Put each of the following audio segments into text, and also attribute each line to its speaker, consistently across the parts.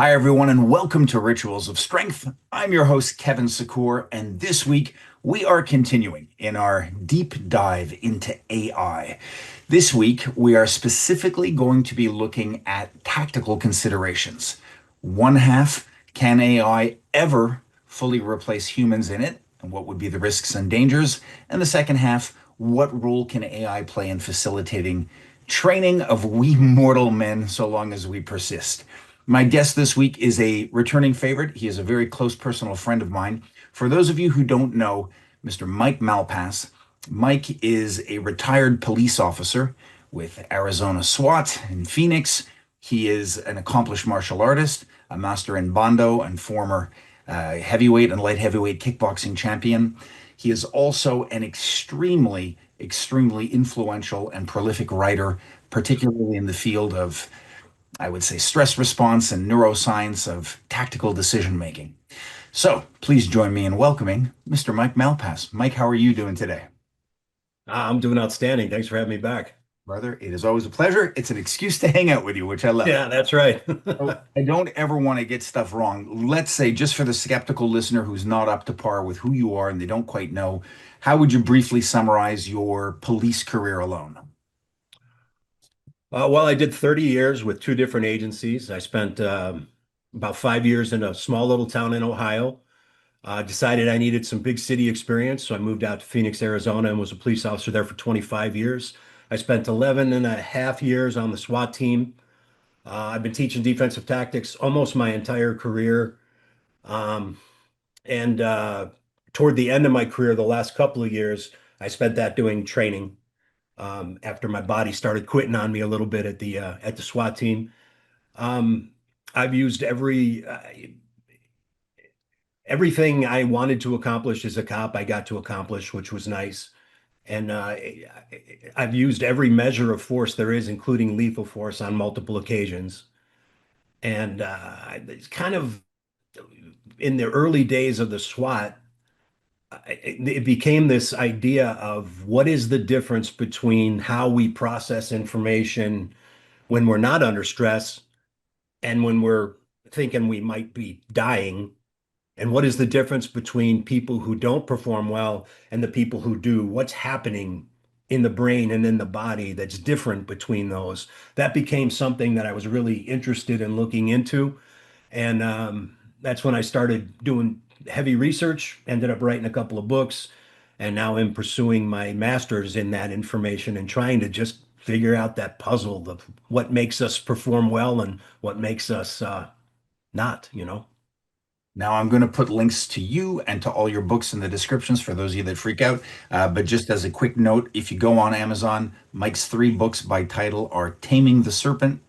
Speaker 1: Hi, everyone, and welcome to Rituals of Strength. I'm your host, Kevin Secours, and this week we are continuing in our deep dive into AI. This week, we are specifically going to be looking at tactical considerations. One half, can AI ever fully replace humans in it? And what would be the risks and dangers? And the second half, what role can AI play in facilitating training of we mortal men so long as we persist? My guest this week is a returning favorite. He is a very close personal friend of mine. For those of you who don't know, Mr. Mike Malpass. Mike is a retired police officer with Arizona SWAT in Phoenix. He is an accomplished martial artist, a master in Bondo, and former heavyweight and light heavyweight kickboxing champion. He is also an extremely influential and prolific writer, particularly in the field of, I would say, stress response and neuroscience of tactical decision making. So please join me in welcoming Mr. Mike Malpass. Mike, how are you doing today?
Speaker 2: I'm doing outstanding. Thanks for having me back.
Speaker 1: Brother, it is always a pleasure. It's an excuse to hang out with you, which I love.
Speaker 2: Yeah, that's right.
Speaker 1: So I don't ever want to get stuff wrong. Let's say, just for the skeptical listener who's not up to par with who you are and they don't quite know, how would you briefly summarize your police career alone?
Speaker 2: Well, I did 30 years with two different agencies. I spent about 5 years in a small little town in Ohio. Decided I needed some big city experience, so I moved out to Phoenix, Arizona, and was a police officer there for 25 years. I spent 11 and a half years on the SWAT team. I've been teaching defensive tactics almost my entire career. Um, and toward the end of my career, the last couple of years, I spent that doing training. After my body started quitting on me a little bit at the SWAT team. Um, I've used everything I wanted to accomplish as a cop. I got to accomplish, which was nice. And I've used every measure of force there is, including lethal force, on multiple occasions. And it's kind of in the early days of the SWAT, it became this idea of what is the difference between how we process information when we're not under stress and when we're thinking we might be dying, and what is the difference between people who don't perform well and the people who do? What's happening in the brain and in the body that's different between those? That became something that I was really interested in looking into. And that's when I started doing heavy research, ended up writing a couple of books, and now I'm pursuing my master's in that information and trying to just figure out that puzzle of what makes us perform well and what makes us not.
Speaker 1: Now, I'm going to put links to you and to all your books in the descriptions for those of you that freak out. But just as a quick note, if you go on Amazon, Mike's three books by title are Taming the Serpent,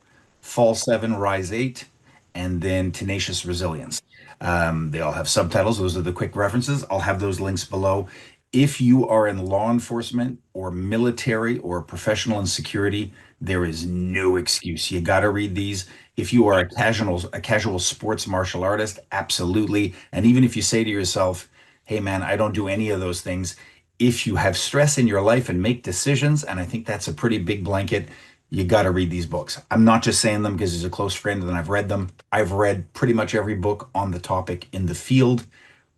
Speaker 1: Fall 7, Rise 8, and then Tenacious Resilience. They all have subtitles. Those are the quick references. I'll have those links below. If you are in law enforcement or military or professional in security, there is no excuse. You got to read these. If you are a casual sports martial artist, absolutely. And even if you say to yourself, hey man, I don't do any of those things, if you have stress in your life and make decisions, and I think that's a pretty big blanket, you got to read these books. I'm not just saying them because he's a close friend and I've read them. I've read pretty much every book on the topic in the field.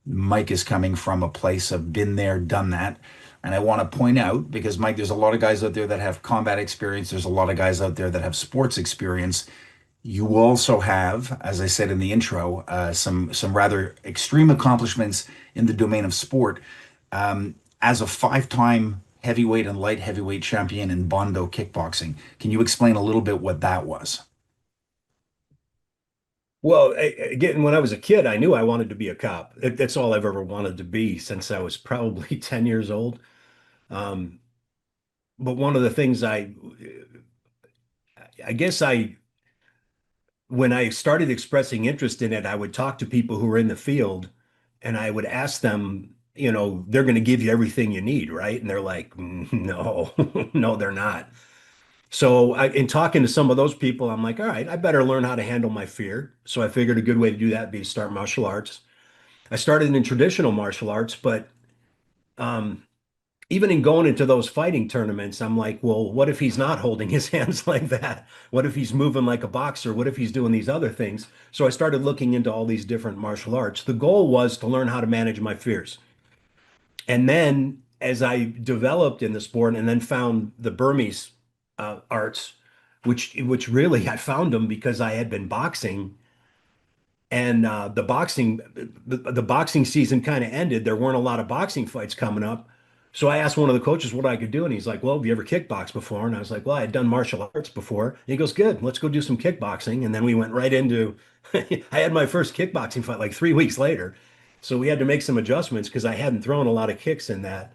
Speaker 1: Mike is coming from a place of been there, done that. And I want to point out, because Mike, there's a lot of guys out there that have combat experience. There's a lot of guys out there that have sports experience. You also have, as I said in the intro, some rather extreme accomplishments in the domain of sport. As a five-time heavyweight and light heavyweight champion in Bondo kickboxing, can you explain a little bit what that was?
Speaker 2: Well, again, when I was a kid, I knew I wanted to be a cop. That's all I've ever wanted to be since I was probably 10 years old. Um, but one of the things I guess when I started expressing interest in it, I would talk to people who were in the field and I would ask them, they're going to give you everything you need, right? And they're like, no, no, they're not. So in talking to some of those people, I'm like, all right, I better learn how to handle my fear. So I figured a good way to do that would be to start martial arts. I started in traditional martial arts, but um, even in going into those fighting tournaments, I'm like, well, what if he's not holding his hands like that? What if he's moving like a boxer? What if he's doing these other things? So I started looking into all these different martial arts. The goal was to learn how to manage my fears. And then as I developed in the sport and then found the Burmese arts, which really I found them because I had been boxing and the boxing season kind of ended. There weren't a lot of boxing fights coming up. So I asked one of the coaches what I could do, and he's like, "Well, have you ever kickboxed before?" And I was like, "Well, I had done martial arts before." And he goes, "Good, let's go do some kickboxing." And then we went right into I had my first kickboxing fight like 3 weeks later. So we had to make some adjustments because I hadn't thrown a lot of kicks in that.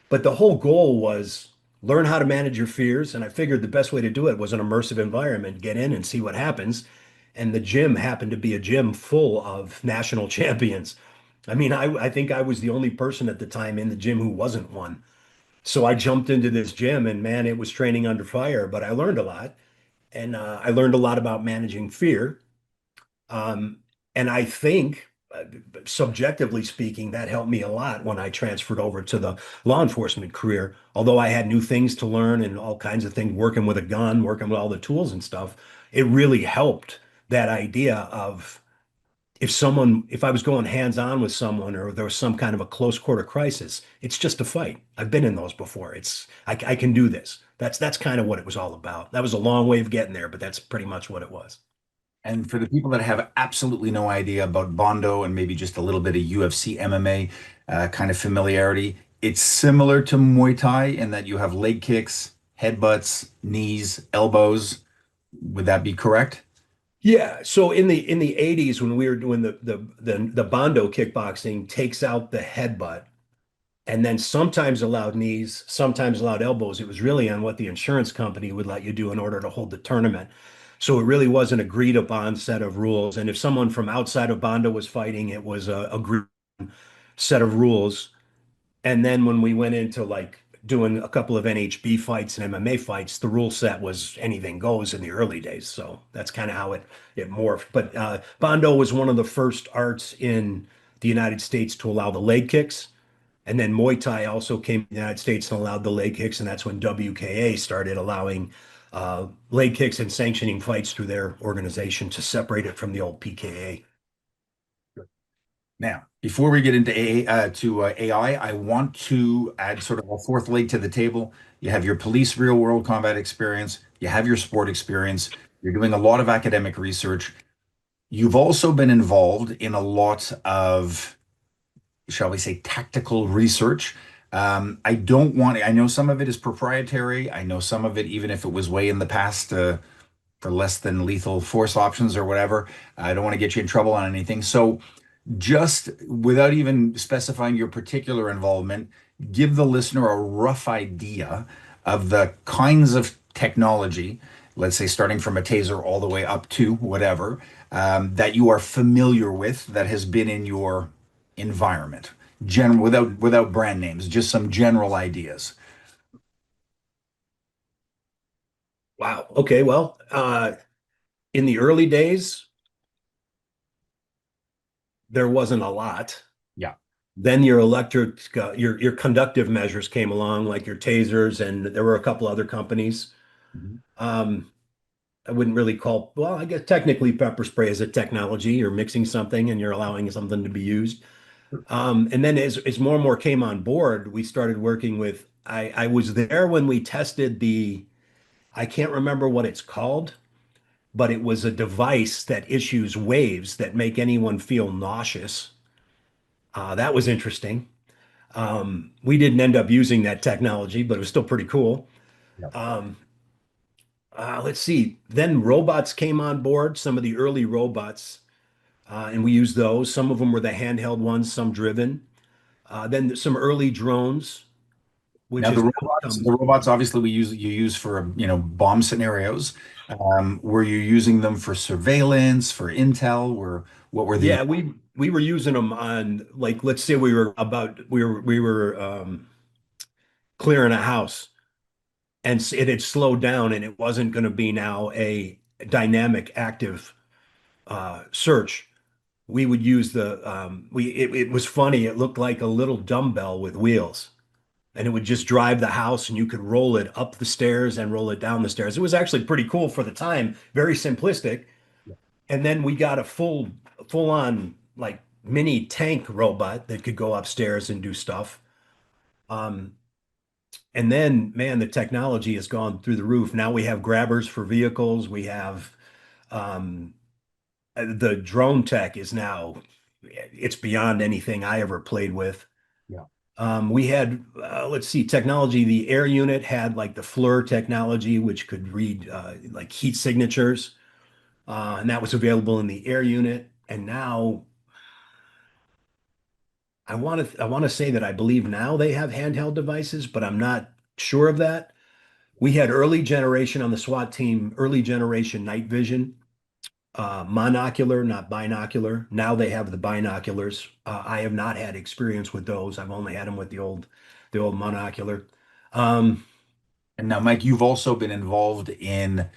Speaker 2: But the whole goal was learn how to manage your fears. And I figured the best way to do it was an immersive environment, get in and see what happens. And the gym happened to be a gym full of national champions. I mean, I think I was the only person at the time in the gym who wasn't one. So I jumped into this gym and man, it was training under fire, but I learned a lot. And I learned a lot about managing fear. Um, and I think, subjectively speaking, that helped me a lot when I transferred over to the law enforcement career. Although I had new things to learn and all kinds of things, working with a gun, working with all the tools and stuff, it really helped that idea of if I was going hands on with someone or there was some kind of a close quarter crisis, it's just a fight. I've been in those before. I can do this. That's kind of what it was all about. That was a long way of getting there, but that's pretty much what it was.
Speaker 1: And for the people that have absolutely no idea about Bondo and maybe just a little bit of UFC, MMA kind of familiarity, it's similar to Muay Thai in that you have leg kicks, headbutts, knees, elbows. Would that be correct?
Speaker 2: Yeah, so in the 80s when we were doing the Bondo kickboxing takes out the headbutt and then sometimes allowed knees, sometimes allowed elbows. It was really on what the insurance company would let you do in order to hold the tournament. So it really was an agreed upon set of rules. And if someone from outside of Bondo was fighting, it was a agreed set of rules. And then when we went into like doing a couple of NHB fights and MMA fights, the rule set was anything goes in the early days. So that's kind of how it morphed. But Bondo was one of the first arts in the United States to allow the leg kicks. And then Muay Thai also came to the United States and allowed the leg kicks. And that's when WKA started allowing leg kicks and sanctioning fights through their organization to separate it from the old PKA.
Speaker 1: Now, before we get into AI, I want to add sort of a fourth leg to the table. You have your police real world combat experience, you have your sport experience, you're doing a lot of academic research. You've also been involved in a lot of, shall we say, tactical research. I know some of it is proprietary. I know some of it, even if it was way in the past, for less than lethal force options or whatever. I don't want to get you in trouble on anything. So, just without even specifying your particular involvement, give the listener a rough idea of the kinds of technology, let's say starting from a taser all the way up to whatever, that you are familiar with that has been in your environment. General, without brand names, just some general ideas.
Speaker 2: Wow. Okay. Well, in the early days, there wasn't a lot.
Speaker 1: Yeah.
Speaker 2: Then your conductive measures came along, like your tasers, and there were a couple other companies.
Speaker 1: Mhm.
Speaker 2: Um, I wouldn't really call, well, I guess technically pepper spray is a technology. You're mixing something and you're allowing something to be used. And then as more and more came on board, we started working with, I was there when we tested I can't remember what it's called, but it was a device that issues waves that make anyone feel nauseous. That was interesting. We didn't end up using that technology, but it was still pretty cool.
Speaker 1: Yeah.
Speaker 2: Um, let's see. Then robots came on board, some of the early robots, and we used those. Some of them were the handheld ones, some driven. Then some early drones, which
Speaker 1: Now
Speaker 2: has now become,
Speaker 1: the robots obviously you use for bomb scenarios. Were you using them for surveillance, for intel? What were the?
Speaker 2: yeah, we were using them on like let's say we were clearing a house and it had slowed down and it wasn't going to be now a dynamic active search. We would use the we it was funny. It looked like a little dumbbell with wheels. and it would just drive the house, and you could roll it up the stairs and roll it down the stairs. It was actually pretty cool for the time, very simplistic. And then we got a full on like mini tank robot that could go upstairs and do stuff. Um, and then, man, the technology has gone through the roof. Now we have grabbers for vehicles. We have um, the drone tech is now, it's beyond anything I ever played with.
Speaker 1: Yeah.
Speaker 2: We had, let's see, technology. The air unit had like the FLIR technology, which could read like heat signatures, and that was available in the air unit. And now I want to say that I believe now they have handheld devices, but I'm not sure of that. We had early generation on the SWAT team, early generation night vision, monocular, not binocular. Now they have the binoculars. I have not had experience with those. I've only had them with the old monocular. Um,
Speaker 1: And now, Mike, you've also been involved in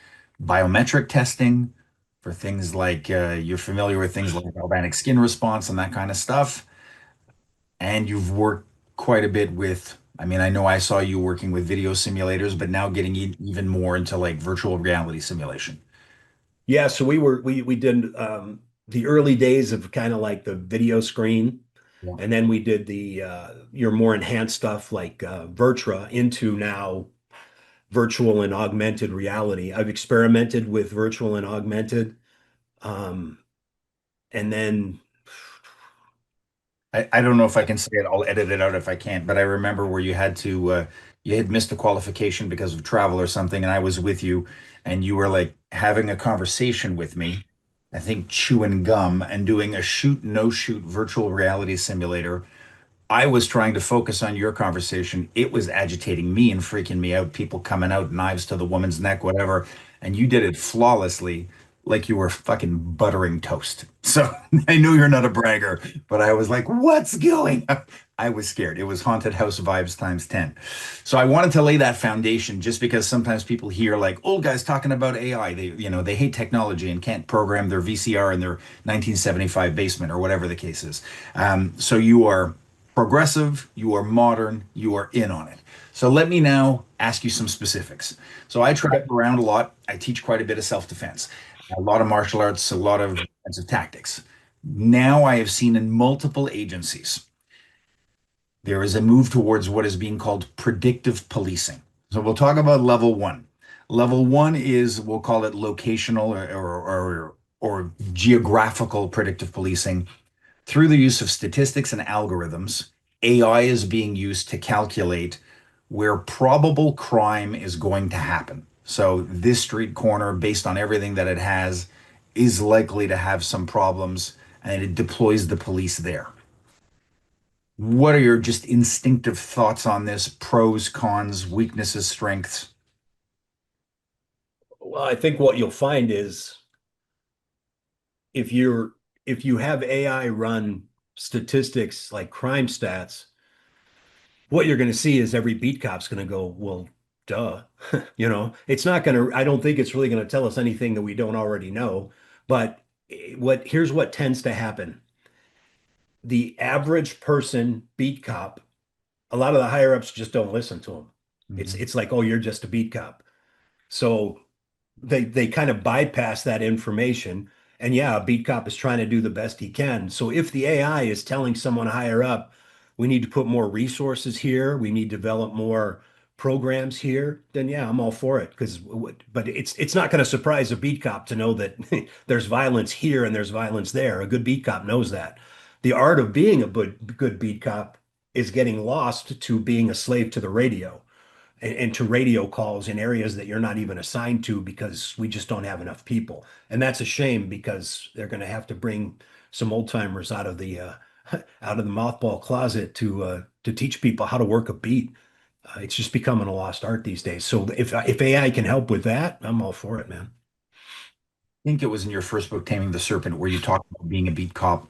Speaker 1: biometric testing for things like you're familiar with things like galvanic skin response and that kind of stuff. And you've worked quite a bit with, I mean, I know I saw you working with video simulators, but now getting even more into like virtual reality simulation.
Speaker 2: yeah, so we did the early days of kind of like the video screen,
Speaker 1: Yeah.
Speaker 2: and then we did the your more enhanced stuff like Virtua into now virtual and augmented reality. I've experimented with virtual and augmented. Um, and then,
Speaker 1: I don't know if I can say it. I'll edit it out if I can't, but I remember where you had to, you had missed a qualification because of travel or something, and I was with you, and you were like having a conversation with me, I think chewing gum and doing a shoot, no shoot virtual reality simulator. I was trying to focus on your conversation. It was agitating me and freaking me out. People coming out, knives to the woman's neck, whatever. And you did it flawlessly, like you were fucking buttering toast. So I know you're not a bragger, but I was like, what's going on? I was scared. It was haunted house vibes times 10. So I wanted to lay that foundation just because sometimes people hear like old guys talking about AI. They hate technology and can't program their VCR in their 1975 basement or whatever the case is. So you are progressive, you are modern, you are in on it. So let me now ask you some specifics. So I
Speaker 2: okay.
Speaker 1: travel around a lot. I teach quite a bit of self-defense, a lot of martial arts, a lot of defensive tactics. Now I have seen in multiple agencies, there is a move towards what is being called predictive policing. So we'll talk about level one. Level one is, we'll call it locational or geographical predictive policing. Through the use of statistics and algorithms, AI is being used to calculate where probable crime is going to happen. So, this street corner, based on everything that it has, is likely to have some problems, and it deploys the police there. What are your just instinctive thoughts on this? Pros, cons, weaknesses, strengths?
Speaker 2: Well, I think what you'll find is if you're if you have AI run statistics like crime stats, what you're going to see is every beat cop's going to go, well, duh. It's not going to, I don't think it's really going to tell us anything that we don't already know. But here's what tends to happen. The average person beat cop, a lot of the higher ups just don't listen to him. It's
Speaker 1: Mhm.
Speaker 2: it's like, oh, you're just a beat cop. So they kind of bypass that information. And yeah, a beat cop is trying to do the best he can. So if the AI is telling someone higher up, we need to put more resources here, we need to develop more programs here, then yeah, I'm all for it. But it's not going to surprise a beat cop to know that there's violence here and there's violence there. A good beat cop knows that. The art of being a good beat cop is getting lost to being a slave to the radio and to radio calls in areas that you're not even assigned to because we just don't have enough people. And that's a shame because they're going to have to bring some old timers out of the out of the mothball closet to teach people how to work a beat. It's just becoming a lost art these days. So if AI can help with that, I'm all for it, man.
Speaker 1: Think it was in your first book, Taming the Serpent, where you talk about being a beat cop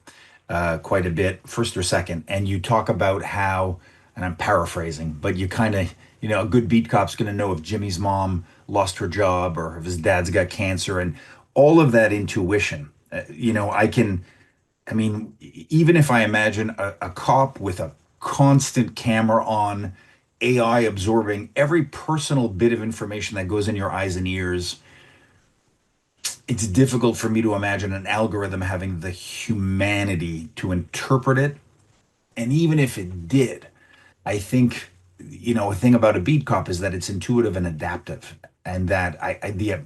Speaker 1: quite a bit, first or second, and you talk about how, and I'm paraphrasing, but you kind of, a good beat cop's going to know if Jimmy's mom lost her job or if his dad's got cancer, and all of that intuition. I mean, even if I imagine a cop with a constant camera on, AI absorbing every personal bit of information that goes in your eyes and ears, it's difficult for me to imagine an algorithm having the humanity to interpret it. And even if it did, I think, a thing about a beat cop is that it's intuitive and adaptive, and that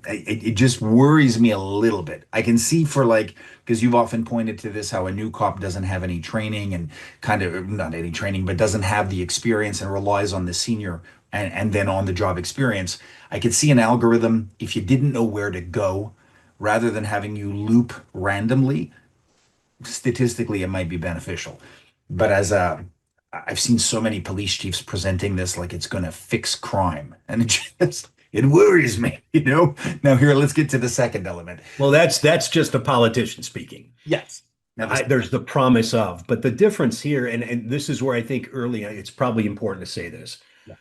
Speaker 1: it just worries me a little bit. I can see for like, because you've often pointed to this, how a new cop doesn't have any training and kind of not any training, but doesn't have the experience and relies on the senior and then on the job experience. I could see an algorithm if you didn't know where to go, rather than having you loop randomly, statistically it might be beneficial. But as a I've seen so many police chiefs presenting this like it's going to fix crime, and it worries me. Now here, let's get to the second element.
Speaker 2: Well, that's just a politician speaking.
Speaker 1: Yes. Now this.
Speaker 2: There's the promise of, but the difference here, and this is where I think early, it's probably important to say this.
Speaker 1: Yeah.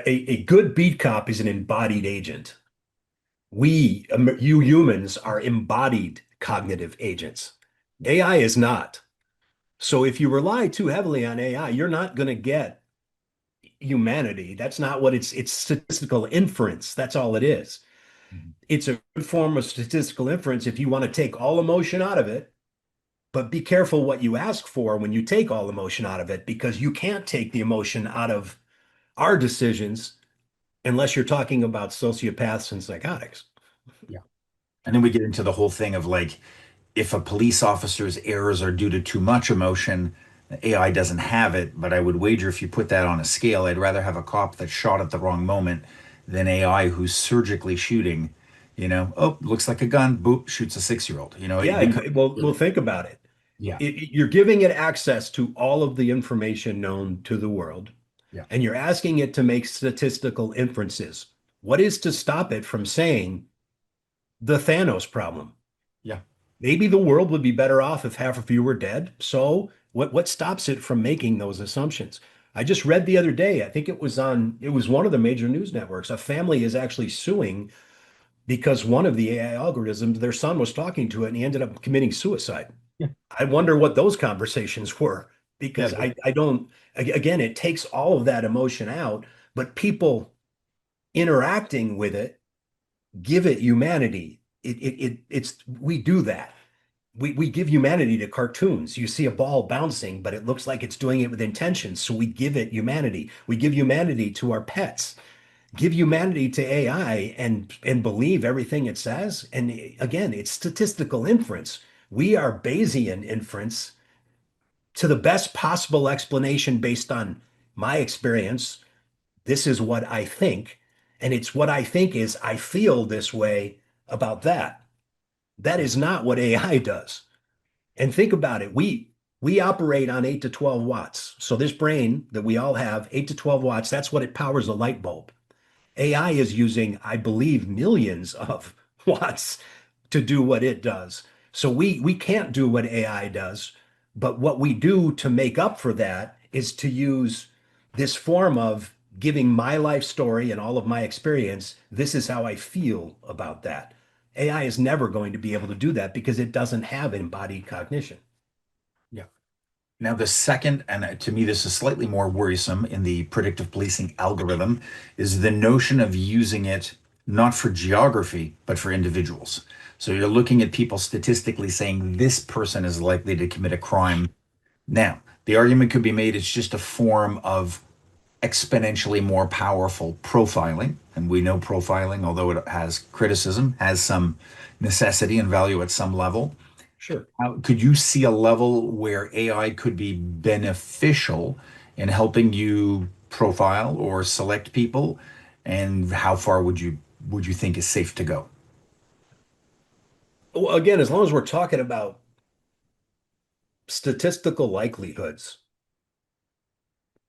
Speaker 2: A good beat cop is an embodied agent. You humans are embodied cognitive agents. AI is not. So if you rely too heavily on AI, you're not going to get humanity. That's not what it's statistical inference. That's all it is.
Speaker 1: Mhm.
Speaker 2: It's a good form of statistical inference if you want to take all emotion out of it, but be careful what you ask for when you take all emotion out of it, because you can't take the emotion out of our decisions unless you're talking about sociopaths and psychotics.
Speaker 1: Yeah. And then we get into the whole thing of like, if a police officer's errors are due to too much emotion, AI doesn't have it. But I would wager if you put that on a scale, I'd rather have a cop that shot at the wrong moment than AI who's surgically shooting. Oh, looks like a gun, boop, shoots a 6-year-old. It
Speaker 2: Yeah,
Speaker 1: becomes,
Speaker 2: well, think about it.
Speaker 1: yeah,
Speaker 2: You're giving it access to all of the information known to the world,
Speaker 1: yeah,
Speaker 2: and you're asking it to make statistical inferences. What is to stop it from saying the Thanos problem?
Speaker 1: yeah,
Speaker 2: Maybe the world would be better off if half of you were dead. So what stops it from making those assumptions? I just read the other day, I think it was one of the major news networks. A family is actually suing because one of the AI algorithms, their son was talking to it and he ended up committing suicide.
Speaker 1: yeah,
Speaker 2: I wonder what those conversations were,
Speaker 1: yeah,
Speaker 2: because I don't, again, it takes all of that emotion out, but people interacting with it give it humanity. It's we do that. We give humanity to cartoons. You see a ball bouncing, but it looks like it's doing it with intention. So we give it humanity. We give humanity to our pets. Give humanity to AI and believe everything it says. And again, it's statistical inference. We are Bayesian inference to the best possible explanation based on my experience. This is what I think. And it's what I think is I feel this way about that. That is not what AI does. And think about it. We operate on 8 to 12 watts. So this brain that we all have, 8 to 12 watts, that's what it powers a light bulb. AI is using, I believe, millions of watts to do what it does. So we can't do what AI does, but what we do to make up for that is to use this form of giving my life story and all of my experience. This is how I feel about that. AI is never going to be able to do that because it doesn't have embodied cognition.
Speaker 1: yeah. Now, the second, and to me, this is slightly more worrisome in the predictive policing algorithm, is the notion of using it not for geography, but for individuals. So you're looking at people statistically saying this person is likely to commit a crime. Now, the argument could be made it's just a form of exponentially more powerful profiling. And we know profiling, although it has criticism, has some necessity and value at some level.
Speaker 2: Sure.
Speaker 1: Could you see a level where AI could be beneficial in helping you profile or select people? And how far would you think is safe to go?
Speaker 2: Well, again, as long as we're talking about statistical likelihoods,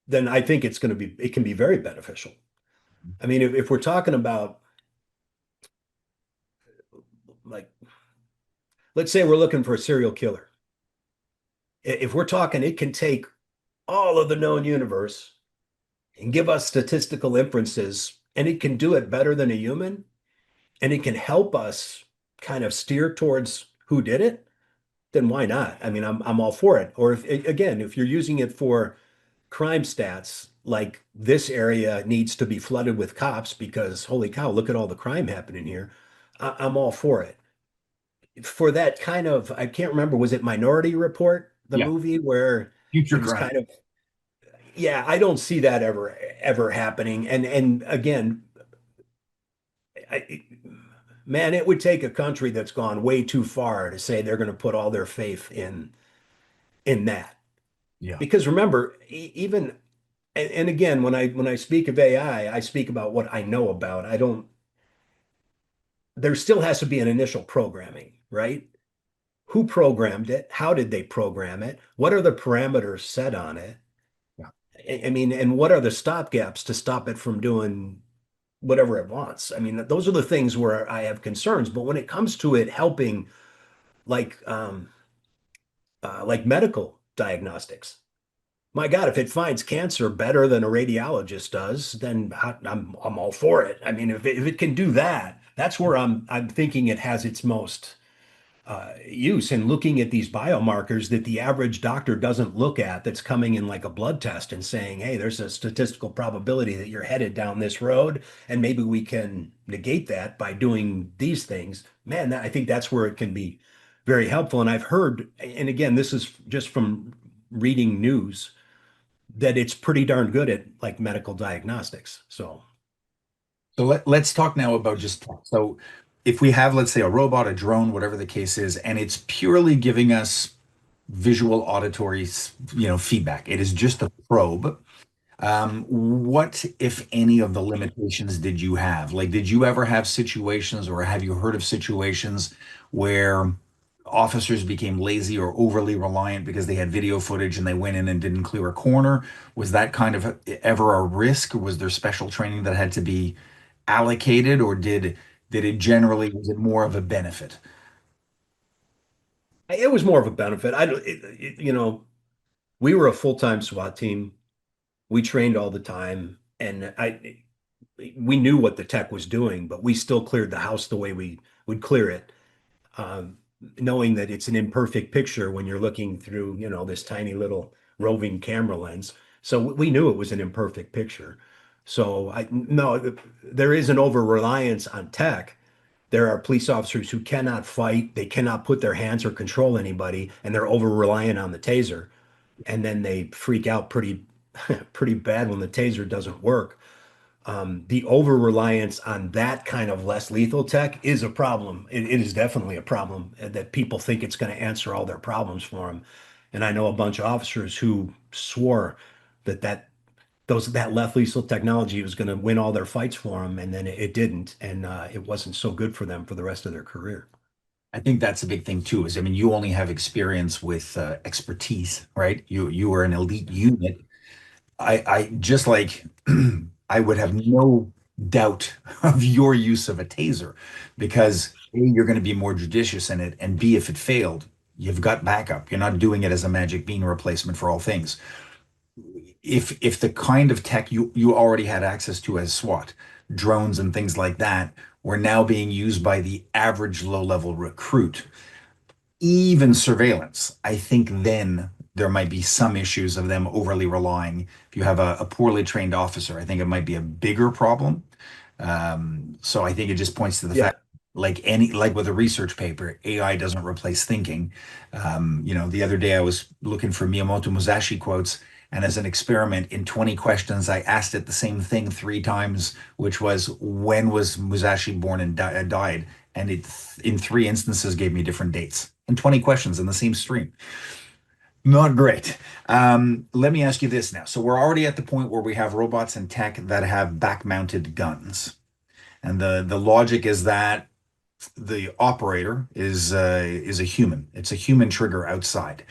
Speaker 2: then I think it can be very beneficial. I mean, if we're talking about, like, let's say we're looking for a serial killer. If we're talking, it can take all of the known universe and give us statistical inferences, and it can do it better than a human, and it can help us kind of steer towards who did it, then why not? I mean, I'm all for it. Or if again, if you're using it for crime stats like this area needs to be flooded with cops because holy cow, look at all the crime happening here. I'm all for it. For that kind of, I can't remember, was it Minority Report, the
Speaker 1: Yeah.
Speaker 2: movie where
Speaker 1: Future
Speaker 2: it was
Speaker 1: crime.
Speaker 2: kind of, yeah, I don't see that ever happening. And again, I, man, it would take a country that's gone way too far to say they're going to put all their faith in that.
Speaker 1: Yeah.
Speaker 2: Because remember, even and again, when I speak of AI, I speak about what I know about. I don't. There still has to be an initial programming, right? Who programmed it? How did they program it? What are the parameters set on it?
Speaker 1: Yeah.
Speaker 2: I mean, and what are the stopgaps to stop it from doing whatever it wants? I mean, those are the things where I have concerns. But when it comes to it helping, like like medical diagnostics, my God, if it finds cancer better than a radiologist does, then I'm all for it. I mean, if it can do that, that's where I'm thinking it has its most use in looking at these biomarkers that the average doctor doesn't look at, that's coming in like a blood test and saying, hey, there's a statistical probability that you're headed down this road, and maybe we can negate that by doing these things. Man, I think that's where it can be very helpful. And I've heard, and again, this is just from reading news, that it's pretty darn good at like medical diagnostics. So
Speaker 1: So let's talk now about just tech. So if we have, let's say, a robot, a drone, whatever the case is, and it's purely giving us visual, auditory, feedback. It is just a probe. What, if any, of the limitations did you have? Like, did you ever have situations, or have you heard of situations where officers became lazy or overly reliant because they had video footage and they went in and didn't clear a corner? Was that kind of ever a risk? Was there special training that had to be allocated, or did it generally, was it more of a benefit?
Speaker 2: it was more of a benefit. I don't, we were a full-time SWAT team. We trained all the time, and we knew what the tech was doing, but we still cleared the house the way we would clear it, um, knowing that it's an imperfect picture when you're looking through, this tiny little roving camera lens. So we knew it was an imperfect picture. So no, there is an over-reliance on tech. There are police officers who cannot fight, they cannot put their hands or control anybody, and they're over-reliant on the taser. And then they freak out pretty bad when the taser doesn't work. The over reliance on that kind of less lethal tech is a problem. It is definitely a problem that people think it's going to answer all their problems for them. And I know a bunch of officers who swore that less lethal technology was going to win all their fights for them, and then it didn't, and it wasn't so good for them for the rest of their career.
Speaker 1: I think that's a big thing too, is I mean, you only have experience with expertise, right? You were an elite unit. I just like I would have no doubt of your use of a taser, because A, you're going to be more judicious in it, and B, if it failed, you've got backup. You're not doing it as a magic bean replacement for all things. If the kind of tech you already had access to as SWAT, drones and things like that, were now being used by the average low-level recruit, even surveillance, I think then there might be some issues of them overly relying. If you have a poorly trained officer, I think it might be a bigger problem. So I think it just points to the
Speaker 2: Yeah.
Speaker 1: fact, like with a research paper, AI doesn't replace thinking. The other day I was looking for Miyamoto Musashi quotes, and as an experiment, in 20 questions, I asked it the same thing three times, which was, when was Musashi born and died? And it, in three instances, gave me different dates in 20 questions in the same stream. Not great. Let me ask you this now. So we're already at the point where we have robots and tech that have back-mounted guns. And the logic is that the operator is a human. It's a human trigger outside.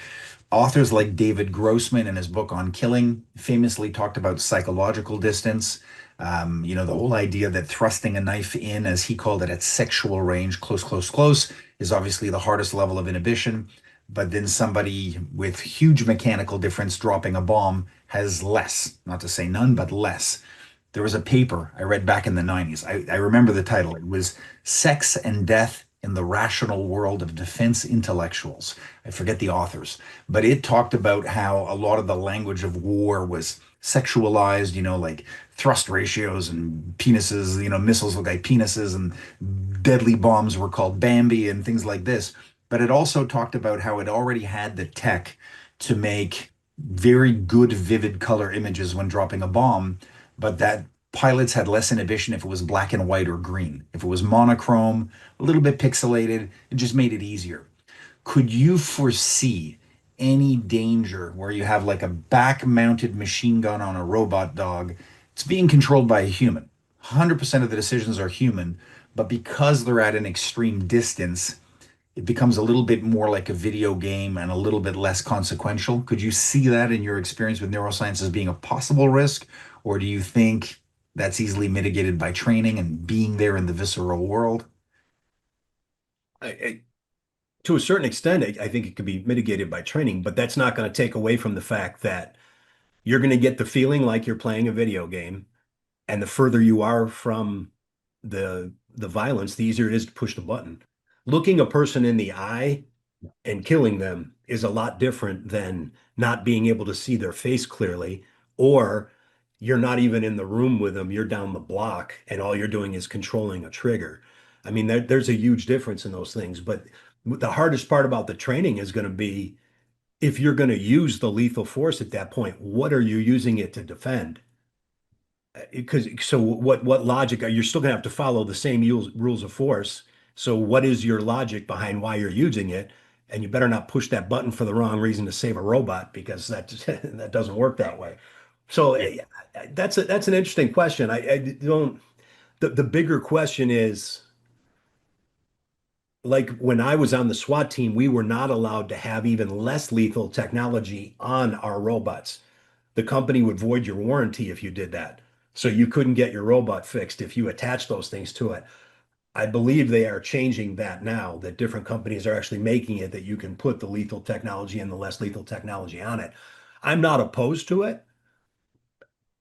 Speaker 1: Authors like David Grossman in his book on killing famously talked about psychological distance. The whole idea that thrusting a knife in, as he called it, at sexual range, close, close, close, is obviously the hardest level of inhibition. But then somebody with huge mechanical difference dropping a bomb has less, not to say none, but less. There was a paper I read back in the 90s. I remember the title. It was Sex and Death in the rational world of defense intellectuals. I forget the authors, but it talked about how a lot of the language of war was sexualized, like thrust ratios and penises, missiles look like penises and deadly bombs were called Bambi and things like this. But it also talked about how it already had the tech to make very good, vivid color images when dropping a bomb, but that pilots had less inhibition if it was black and white or green. If it was monochrome, a little bit pixelated, it just made it easier. Could you foresee any danger where you have like a back mounted machine gun on a robot dog? It's being controlled by a human. 100% of the decisions are human, but because they're at an extreme distance, it becomes a little bit more like a video game and a little bit less consequential. Could you see that in your experience with neuroscience as being a possible risk? Or do you think that's easily mitigated by training and being there in the visceral world?
Speaker 2: I, to a certain extent, I think it could be mitigated by training, but that's not going to take away from the fact that you're going to get the feeling like you're playing a video game. And the further you are from the violence, the easier it is to push the button. Looking a person in the eye and killing them is a lot different than not being able to see their face clearly, or you're not even in the room with them, you're down the block, and all you're doing is controlling a trigger. I mean, there's a huge difference in those things. But the hardest part about the training is going to be if you're going to use the lethal force at that point, what are you using it to defend? Because so what logic are you're still gonna have to follow the same rules of force. So what is your logic behind why you're using it? And you better not push that button for the wrong reason to save a robot because that that doesn't work that way. So
Speaker 1: Yeah.
Speaker 2: that's an interesting question. I don't the bigger question is like when I was on the SWAT team, we were not allowed to have even less lethal technology on our robots. The company would void your warranty if you did that. So you couldn't get your robot fixed if you attach those things to it. I believe they are changing that now, that different companies are actually making it that you can put the lethal technology and the less lethal technology on it. I'm not opposed to it.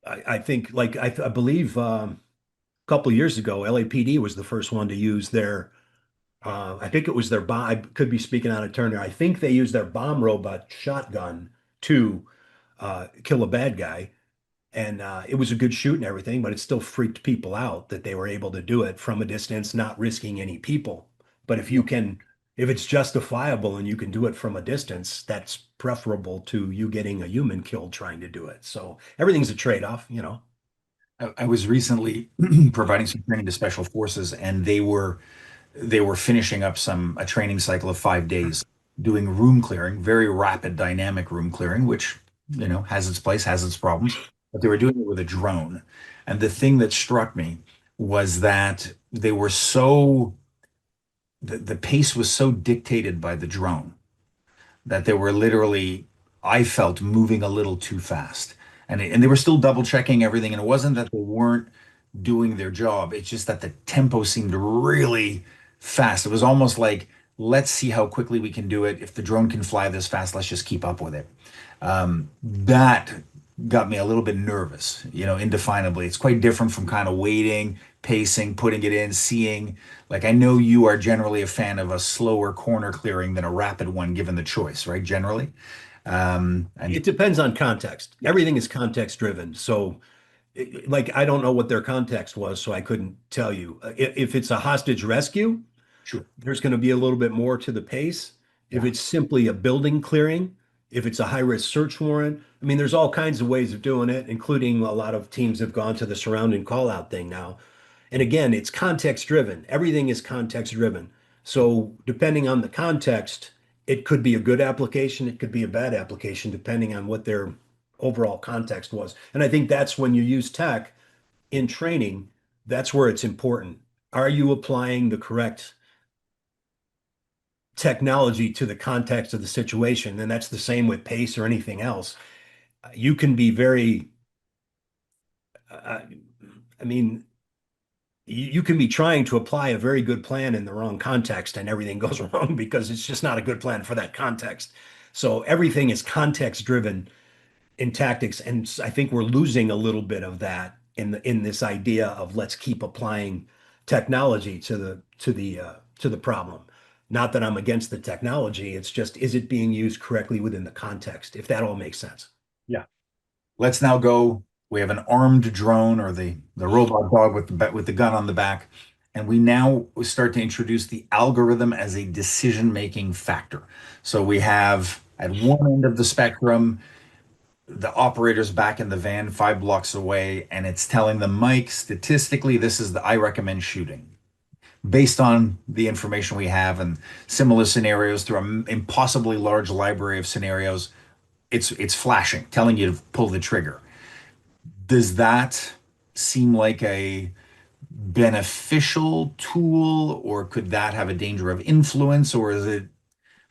Speaker 2: I think, like, I believe a couple of years ago, LAPD was the first one to use their, I think it was their bomb. I could be speaking out of turn there. I think they used their bomb robot shotgun to kill a bad guy. And it was a good shoot and everything, but it still freaked people out that they were able to do it from a distance, not risking any people. But if it's justifiable and you can do it from a distance, that's preferable to you getting a human killed trying to do it. So everything's a trade-off, you know.
Speaker 1: I was recently providing some training to special forces, and they were finishing up a training cycle of 5 days, doing room clearing, very rapid dynamic room clearing, which has its place, has its problems. But they were doing it with a drone, and the thing that struck me was that the pace was so dictated by the drone that they were literally, I felt, moving a little too fast. And they were still double checking everything. And it wasn't that they weren't doing their job. It's just that the tempo seemed really fast. It was almost like, let's see how quickly we can do it. If the drone can fly this fast, let's just keep up with it. That got me a little bit nervous, indefinably. It's quite different from kind of waiting, pacing, putting it in, seeing. Like, I know you are generally a fan of a slower corner clearing than a rapid one, given the choice, right? Generally. And
Speaker 2: It depends on context.
Speaker 1: yeah,
Speaker 2: Everything is context driven. So like I don't know what their context was, so I couldn't tell you. If it's a hostage rescue,
Speaker 1: sure.
Speaker 2: there's going to be a little bit more to the pace. If
Speaker 1: Yeah.
Speaker 2: it's simply a building clearing, if it's a high risk search warrant, I mean, there's all kinds of ways of doing it, including a lot of teams have gone to the surrounding call out thing now. And again, it's context driven. Everything is context driven. So depending on the context, it could be a good application, it could be a bad application, depending on what their overall context was. And I think that's when you use tech in training, that's where it's important. Are you applying the correct technology to the context of the situation? And that's the same with pace or anything else. You can be very, uh, I mean, you can be trying to apply a very good plan in the wrong context and everything goes wrong because it's just not a good plan for that context. So everything is context driven in tactics. And I think we're losing a little bit of that in this idea of let's keep applying technology to to the problem. Not that I'm against the technology, it's just, is it being used correctly within the context, if that all makes sense?
Speaker 1: Yeah. Let's now go. We have an armed drone or the robot dog with the gun on the back, and we now start to introduce the algorithm as a decision-making factor. So we have at one end of the spectrum the operator's back in the van 5 blocks away, and it's telling them, Mike, statistically, this is the I recommend shooting based on the information we have and similar scenarios through an impossibly large library of scenarios. It's flashing, telling you to pull the trigger. Does that seem like a beneficial tool, or could that have a danger of influence, or is it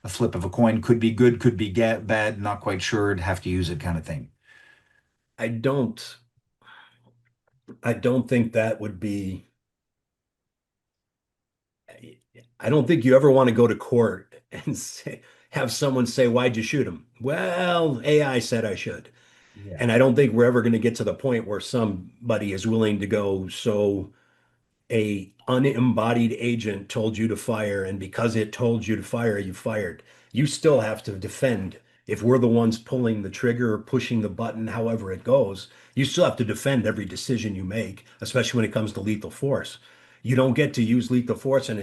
Speaker 1: a flip of a coin? Could be good, could be bad, not quite sure. Have to use it kind of thing.
Speaker 2: I don't, I don't think that would be, I don't think you ever want to go to court and say, have someone say, why'd you shoot him? Well, AI said I should.
Speaker 1: Yeah.
Speaker 2: And I don't think we're ever going to get to the point where somebody is willing to go, so a unembodied agent told you to fire, and because it told you to fire, you fired. You still have to defend. If we're the ones pulling the trigger or pushing the button, however it goes, you still have to defend every decision you make, especially when it comes to lethal force. You don't get to use lethal force, and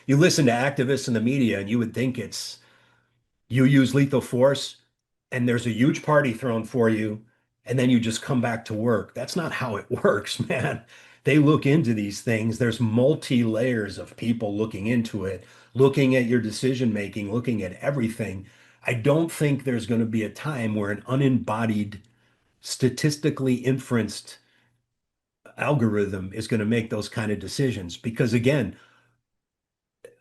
Speaker 2: you listen to activists in the media, and you would think it's you use lethal force and there's a huge party thrown for you, and then you just come back to work. That's not how it works, man. They look into these things. There's multi layers of people looking into it, looking at your decision making, looking at everything. I don't think there's going to be a time where an unembodied, statistically inferenced algorithm is going to make those kind of decisions. Because again,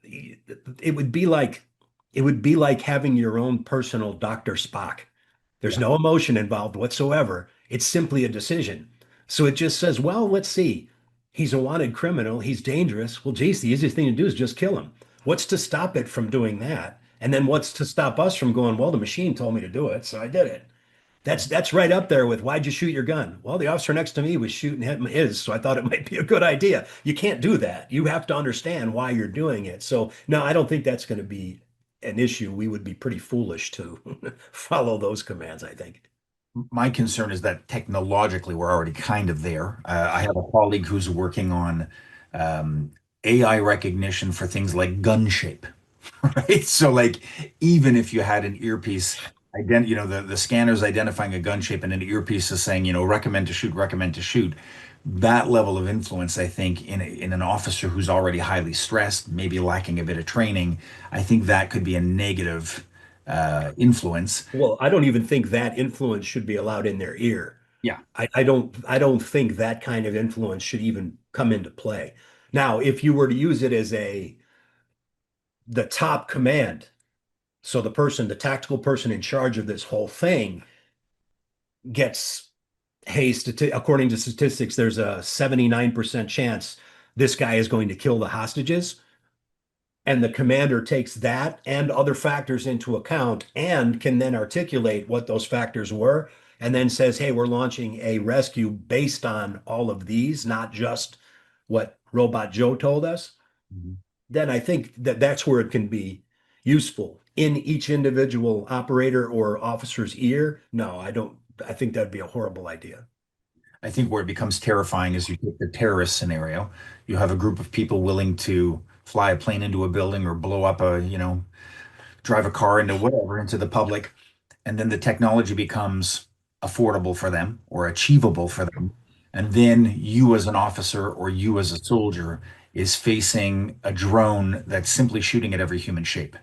Speaker 2: it would be like having your own personal Dr. Spock. There's
Speaker 1: Yeah.
Speaker 2: no emotion involved whatsoever. It's simply a decision. So it just says, well, let's see. He's a wanted criminal. He's dangerous. Well, geez, the easiest thing to do is just kill him. What's to stop it from doing that? And then what's to stop us from going, well, the machine told me to do it, so I did it. That's right up there with, why'd you shoot your gun? Well, the officer next to me was shooting his, so I thought it might be a good idea. You can't do that. You have to understand why you're doing it. So no, I don't think that's going to be an issue. We would be pretty foolish to follow those commands, I think.
Speaker 1: My concern is that technologically we're already kind of there. I have a colleague who's working on um, AI recognition for things like gun shape, right? So like even if you had an earpiece, the scanner's identifying a gun shape and an earpiece is saying, recommend to shoot. That level of influence, I think, in an officer who's already highly stressed, maybe lacking a bit of training, I think that could be a negative influence.
Speaker 2: Well, I don't even think that influence should be allowed in their ear.
Speaker 1: Yeah.
Speaker 2: I don't think that kind of influence should even come into play. Now, if you were to use it as the top command, so the tactical person in charge of this whole thing gets, hey, according to statistics, there's a 79% chance this guy is going to kill the hostages. And the commander takes that and other factors into account and can then articulate what those factors were, and then says, hey, we're launching a rescue based on all of these, not just what Robot Joe told us.
Speaker 1: Mhm.
Speaker 2: Then I think that that's where it can be useful in each individual operator or officer's ear. No, I don't. I think that'd be a horrible idea.
Speaker 1: I think where it becomes terrifying is you take the terrorist scenario. You have a group of people willing to fly a plane into a building or blow up drive a car into whatever, into the public, and then the technology becomes affordable for them or achievable for them. And then you as an officer or you as a soldier is facing a drone that's simply shooting at every human shape